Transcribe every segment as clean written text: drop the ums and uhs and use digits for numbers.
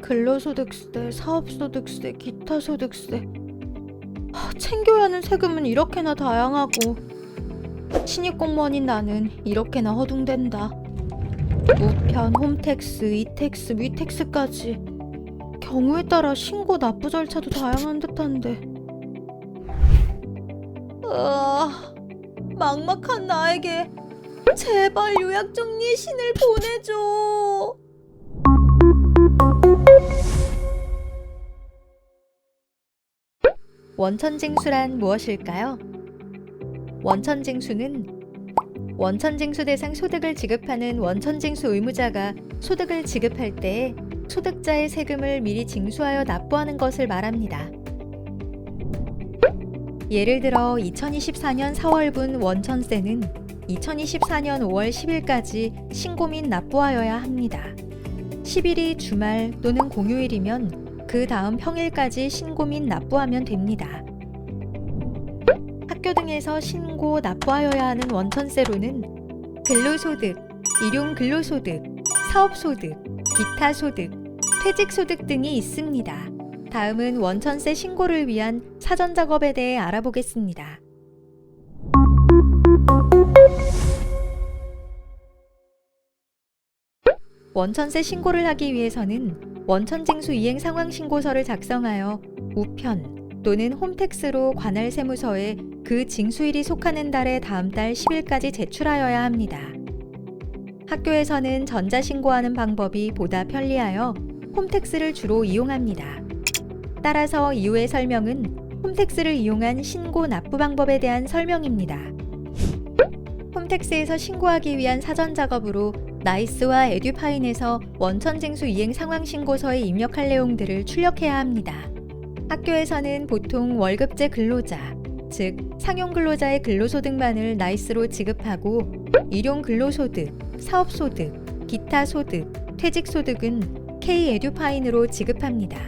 근로소득세, 사업소득세, 기타소득세. 챙겨야 하는 세금은 이렇게나 다양하고 신입공무원인 나는 이렇게나 허둥댄다. 우편, 홈택스, 이택스, 위택스까지. 경우에 따라 신고 납부 절차도 다양한 듯한데. 막막한 나에게 제발 요약정리의 신을 보내줘. 원천징수란 무엇일까요? 원천징수는 원천징수 대상 소득을 지급하는 원천징수 의무자가 소득을 지급할 때 소득자의 세금을 미리 징수하여 납부하는 것을 말합니다. 예를 들어 2024년 4월분 원천세는 2024년 5월 10일까지 신고 및 납부하여야 합니다. 10일이 주말 또는 공휴일이면 그 다음 평일까지 신고 및 납부하면 됩니다. 학교 등에서 신고, 납부하여야 하는 원천세로는 근로소득, 일용근로소득, 사업소득, 기타소득, 퇴직소득 등이 있습니다. 다음은 원천세 신고를 위한 사전작업에 대해 알아보겠습니다. 원천세 신고를 하기 위해서는 원천징수 이행 상황 신고서를 작성하여 우편 또는 홈택스로 관할 세무서에 그 징수일이 속하는 달의 다음 달 10일까지 제출하여야 합니다. 학교에서는 전자신고하는 방법이 보다 편리하여 홈택스를 주로 이용합니다. 따라서 이후의 설명은 홈택스를 이용한 신고 납부 방법에 대한 설명입니다. 홈택스에서 신고하기 위한 사전 작업으로 나이스와 에듀파인에서 원천징수 이행 상황 신고서에 입력할 내용들을 출력해야 합니다. 학교에서는 보통 월급제 근로자, 즉 상용근로자의 근로소득만을 나이스로 지급하고 일용근로소득, 사업소득, 기타소득, 퇴직소득은 K-에듀파인으로 지급합니다.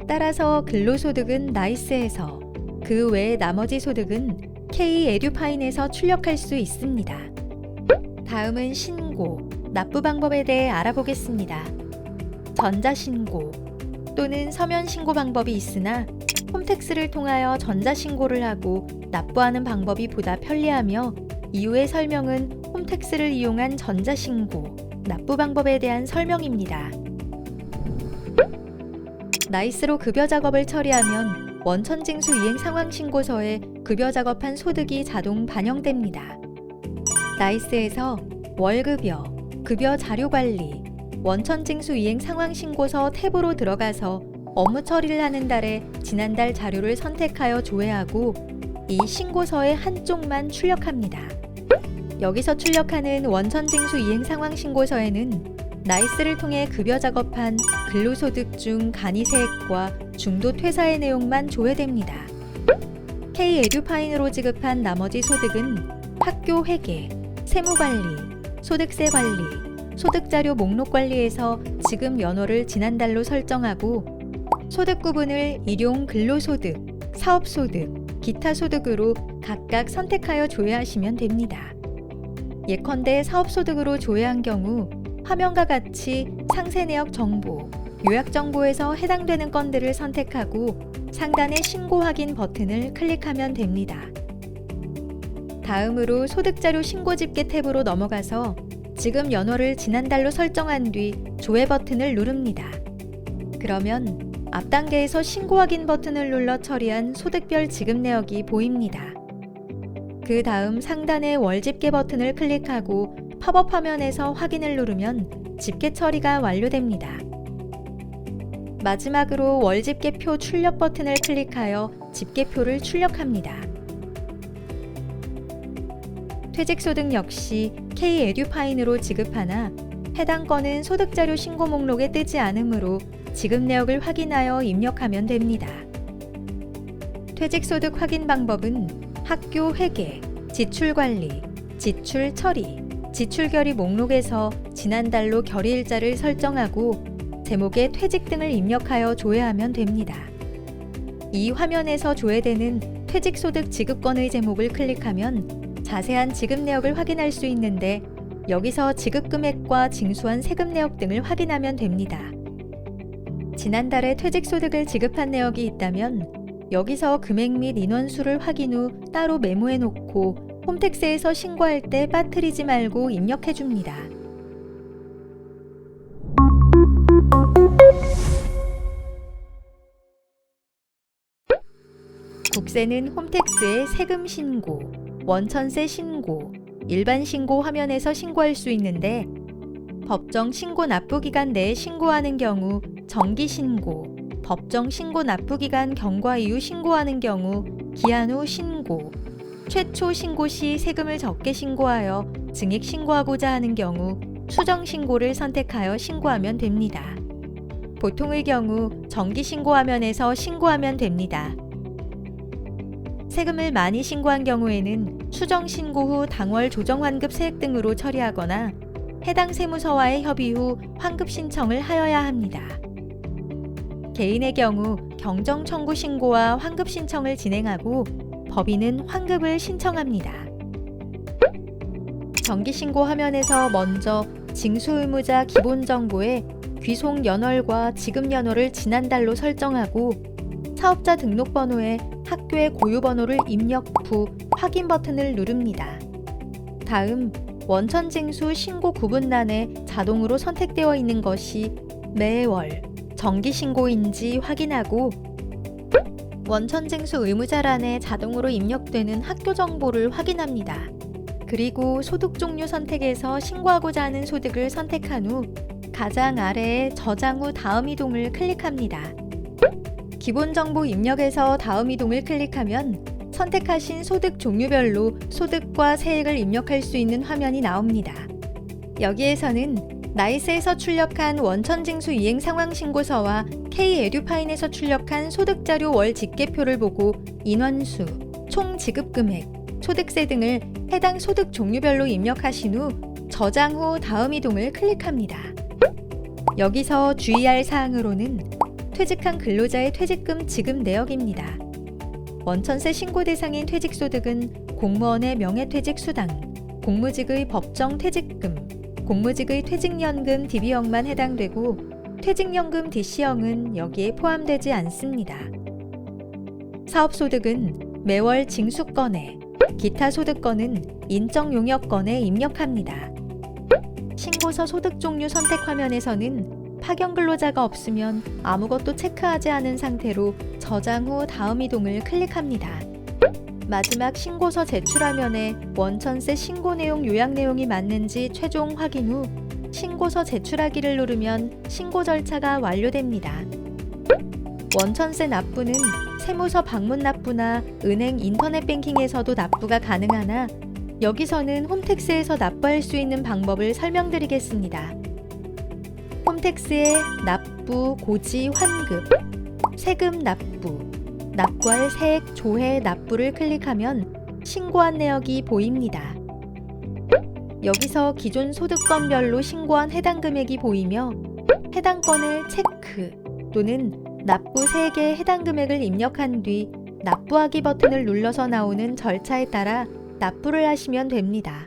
따라서 근로소득은 나이스에서, 그 외 나머지 소득은 K-에듀파인에서 출력할 수 있습니다. 다음은 신고, 납부 방법에 대해 알아보겠습니다. 전자신고 또는 서면신고 방법이 있으나 홈택스를 통하여 전자신고를 하고 납부하는 방법이 보다 편리하며 이후의 설명은 홈택스를 이용한 전자신고, 납부 방법에 대한 설명입니다. 나이스로 급여 작업을 처리하면 원천징수 이행 상황 신고서에 급여 작업한 소득이 자동 반영됩니다. 나이스에서 월급여, 급여 자료관리, 원천징수 이행 상황 신고서 탭으로 들어가서 업무 처리를 하는 달에 지난달 자료를 선택하여 조회하고 이 신고서의 한쪽만 출력합니다. 여기서 출력하는 원천징수 이행 상황 신고서에는 나이스를 통해 급여 작업한 근로소득 중 간이세액과 중도 퇴사의 내용만 조회됩니다. K-에듀파인으로 지급한 나머지 소득은 학교 회계, 세무관리, 소득세 관리, 소득자료 목록 관리에서 지급 연호를 지난달로 설정하고 소득 구분을 일용 근로소득, 사업소득, 기타소득으로 각각 선택하여 조회하시면 됩니다. 예컨대 사업소득으로 조회한 경우 화면과 같이 상세내역 정보, 요약정보에서 해당되는 건들을 선택하고 상단의 신고 확인 버튼을 클릭하면 됩니다. 다음으로 소득자료 신고 집계 탭으로 넘어가서 지급 연호를 지난달로 설정한 뒤 조회 버튼을 누릅니다. 그러면 앞 단계에서 신고 확인 버튼을 눌러 처리한 소득별 지급 내역이 보입니다. 그 다음 상단의 월 집계 버튼을 클릭하고 팝업 화면에서 확인을 누르면 집계 처리가 완료됩니다. 마지막으로 월 집계표 출력 버튼을 클릭하여 집계표를 출력합니다. 퇴직소득 역시 K-에듀파인으로 지급하나 해당 건은 소득자료 신고 목록에 뜨지 않으므로 지급 내역을 확인하여 입력하면 됩니다. 퇴직소득 확인 방법은 학교 회계, 지출관리, 지출 처리, 지출결의 목록에서 지난달로 결의일자를 설정하고 제목에 퇴직 등을 입력하여 조회하면 됩니다. 이 화면에서 조회되는 퇴직소득 지급건의 제목을 클릭하면 자세한 지급 내역을 확인할 수 있는데 여기서 지급 금액과 징수한 세금 내역 등을 확인하면 됩니다. 지난달에 퇴직소득을 지급한 내역이 있다면 여기서 금액 및 인원수를 확인 후 따로 메모해 놓고 홈택스에서 신고할 때 빠뜨리지 말고 입력해 줍니다. 국세는 홈택스에 세금 신고, 원천세 신고, 일반 신고 화면에서 신고할 수 있는데 법정 신고 납부 기간 내에 신고하는 경우 정기 신고, 법정 신고 납부 기간 경과 이후 신고하는 경우 기한 후 신고, 최초 신고 시 세금을 적게 신고하여 증액 신고하고자 하는 경우 수정 신고를 선택하여 신고하면 됩니다. 보통의 경우 정기 신고 화면에서 신고하면 됩니다. 세금을 많이 신고한 경우에는 수정 신고 후 당월 조정 환급 세액 등으로 처리하거나 해당 세무서와의 협의 후 환급 신청을 하여야 합니다. 개인의 경우 경정 청구 신고와 환급 신청을 진행하고 법인은 환급을 신청합니다. 정기 신고 화면에서 먼저 징수 의무자 기본 정보에 귀속 연월과 지급 연월을 지난달로 설정하고 사업자 등록번호에 학교의 고유번호를 입력 후 확인 버튼을 누릅니다. 다음 원천징수 신고 구분란에 자동으로 선택되어 있는 것이 매월 정기신고인지 확인하고 원천징수 의무자란에 자동으로 입력되는 학교 정보를 확인합니다. 그리고 소득 종류 선택에서 신고하고자 하는 소득을 선택한 후 가장 아래에 저장 후 다음 이동을 클릭합니다. 기본 정보 입력에서 다음 이동을 클릭하면 선택하신 소득 종류별로 소득과 세액을 입력할 수 있는 화면이 나옵니다. 여기에서는 나이스에서 출력한 원천징수 이행 상황 신고서와 K-에듀파인에서 출력한 소득자료 월 집계표를 보고 인원수, 총 지급 금액, 소득세 등을 해당 소득 종류별로 입력하신 후 저장 후 다음 이동을 클릭합니다. 여기서 주의할 사항으로는 퇴직한 근로자의 퇴직금 지급 내역입니다. 원천세 신고 대상인 퇴직소득은 공무원의 명예퇴직수당, 공무직의 법정 퇴직금, 공무직의 퇴직연금 DB형만 해당되고 퇴직연금 DC형은 여기에 포함되지 않습니다. 사업소득은 매월 징수건에, 기타 소득건은 인적용역건에 입력합니다. 신고서 소득 종류 선택 화면에서는 파견 근로자가 없으면 아무것도 체크하지 않은 상태로 저장 후 다음 이동을 클릭합니다. 마지막 신고서 제출 화면에 원천세 신고 내용 요약 내용이 맞는지 최종 확인 후 신고서 제출하기를 누르면 신고 절차가 완료됩니다. 원천세 납부는 세무서 방문 납부나 은행 인터넷 뱅킹에서도 납부가 가능하나 여기서는 홈택스에서 납부할 수 있는 방법을 설명드리겠습니다. 홈택스의 납부, 고지, 환급, 세금 납부, 납부할 세액, 조회, 납부를 클릭하면 신고한 내역이 보입니다. 여기서 기존 소득건별로 신고한 해당 금액이 보이며 해당 건을 체크 또는 납부 세액에 해당 금액을 입력한 뒤 납부하기 버튼을 눌러서 나오는 절차에 따라 납부를 하시면 됩니다.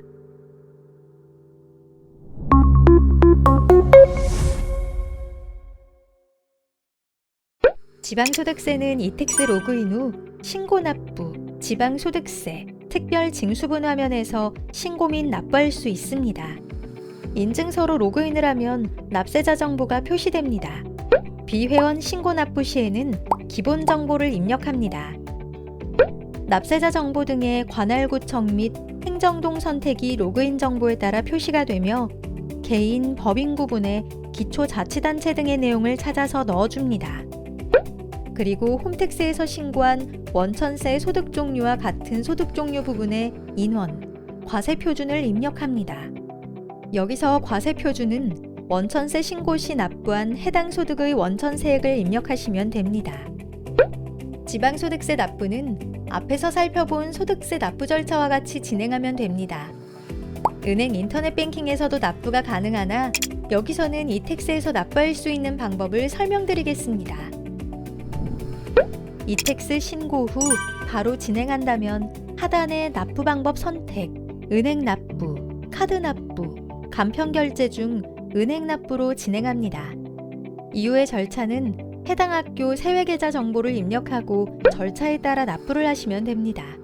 지방소득세는 이택스 로그인 후 신고납부, 지방소득세, 특별징수분 화면에서 신고 및 납부할 수 있습니다. 인증서로 로그인을 하면 납세자 정보가 표시됩니다. 비회원 신고납부 시에는 기본 정보를 입력합니다. 납세자 정보 등의 관할구청 및 행정동 선택이 로그인 정보에 따라 표시가 되며 개인, 법인 구분에 기초자치단체 등의 내용을 찾아서 넣어줍니다. 그리고 홈택스에서 신고한 원천세 소득 종류와 같은 소득 종류 부분에 인원, 과세 표준을 입력합니다. 여기서 과세 표준은 원천세 신고 시 납부한 해당 소득의 원천세액을 입력하시면 됩니다. 지방소득세 납부는 앞에서 살펴본 소득세 납부 절차와 같이 진행하면 됩니다. 은행 인터넷 뱅킹에서도 납부가 가능하나 여기서는 이택스에서 납부할 수 있는 방법을 설명드리겠습니다. 이택스 신고 후 바로 진행한다면 하단의 납부 방법 선택, 은행 납부, 카드 납부, 간편 결제 중 은행 납부로 진행합니다. 이후의 절차는 해당 학교 세외계좌 정보를 입력하고 절차에 따라 납부를 하시면 됩니다.